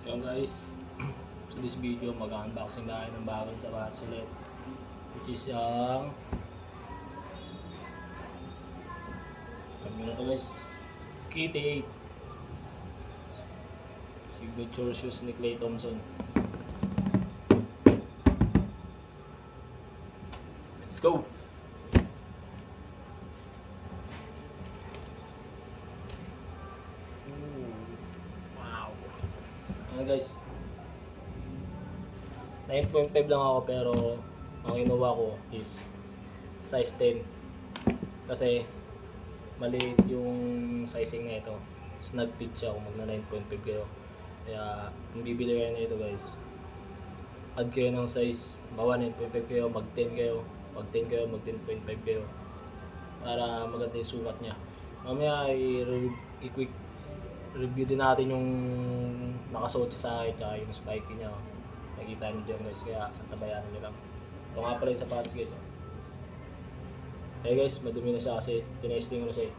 Yung guys, sa this video mag-unboxing tayo ng bagong sapatos ulit, which is yung sabi na to guys, KT8 signature shoes ni Klay Thompson. Let's go. Ano guys, 9.5 lang ako, pero ang inuwa ko is size 10 kasi maliit yung sizing na ito. Snug fit siya kung magna 9.5 kayo. Kaya kung bibili kayo na ito guys, add kayo ng size, bawa 9.5 kayo, mag 10 kayo, mag 10 kayo, mag 10.5 kayo para maganda yung sukat niya. Mamaya i-quick review din natin yung nakasuot sa akin tsaka yung spike niya. Nakikita nyo dyan guys, kaya antabayanan nyo lang. Ito nga pala yung sapatos guys. Kaya guys, madumi na siya kasi tinesting ko na siya.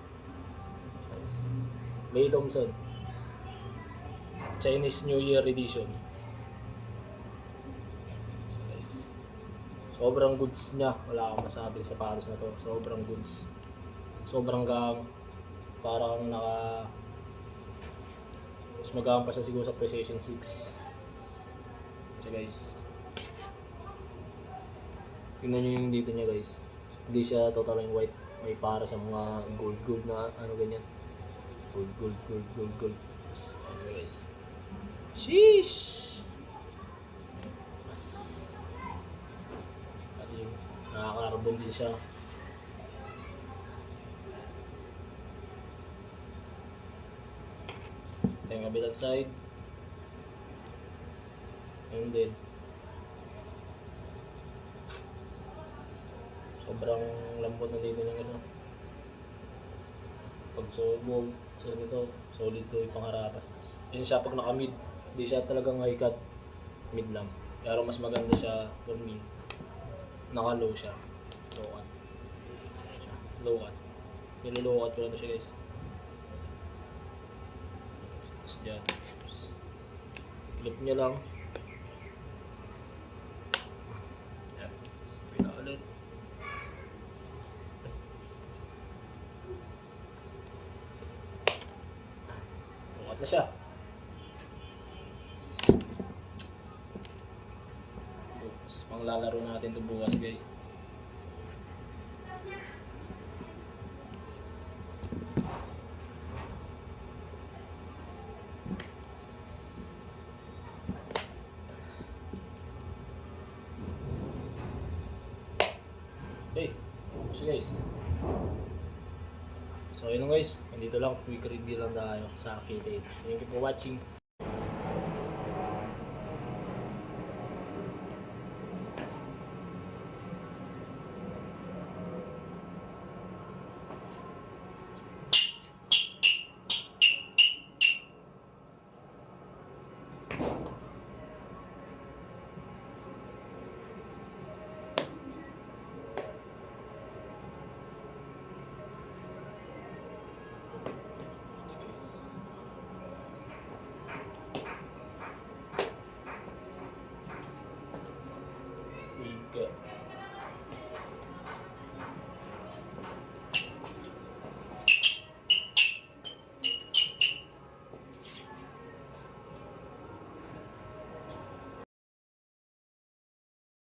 Klay Thompson Chinese New Year Edition guys. Sobrang goods niya, wala akong masabi sa sapatos na to. Sobrang goods, sobrang gang, parang naka mas magaan pa siya siguro sa PlayStation 6. So guys, tingnan nyo yung dito niya guys, hindi siya totally white, may para sa mga gold na ano ganyan, gold. Ano guys, sheesh, mas at yung nakaka-carbon din siya. Ito yung kabilang side. And then sobrang lambot na dito niya guys. Pag solid ito, solid to yung pangarapas. Yun siya pag naka-mid, hindi siya talagang high cut, mid lang. Pero mas maganda siya for me, naka-low siya. Low cut. Nilolow cut ko lang ito siya guys. Dyan. Clip nyo lang. Yan. Sabi na ulit. Bukat na siya. Bukas. Panglalaro natin ito bukas guys. Okay, so guys, so yun guys, nandito lang, quick review lang tayo sa KT8. Thank you for watching.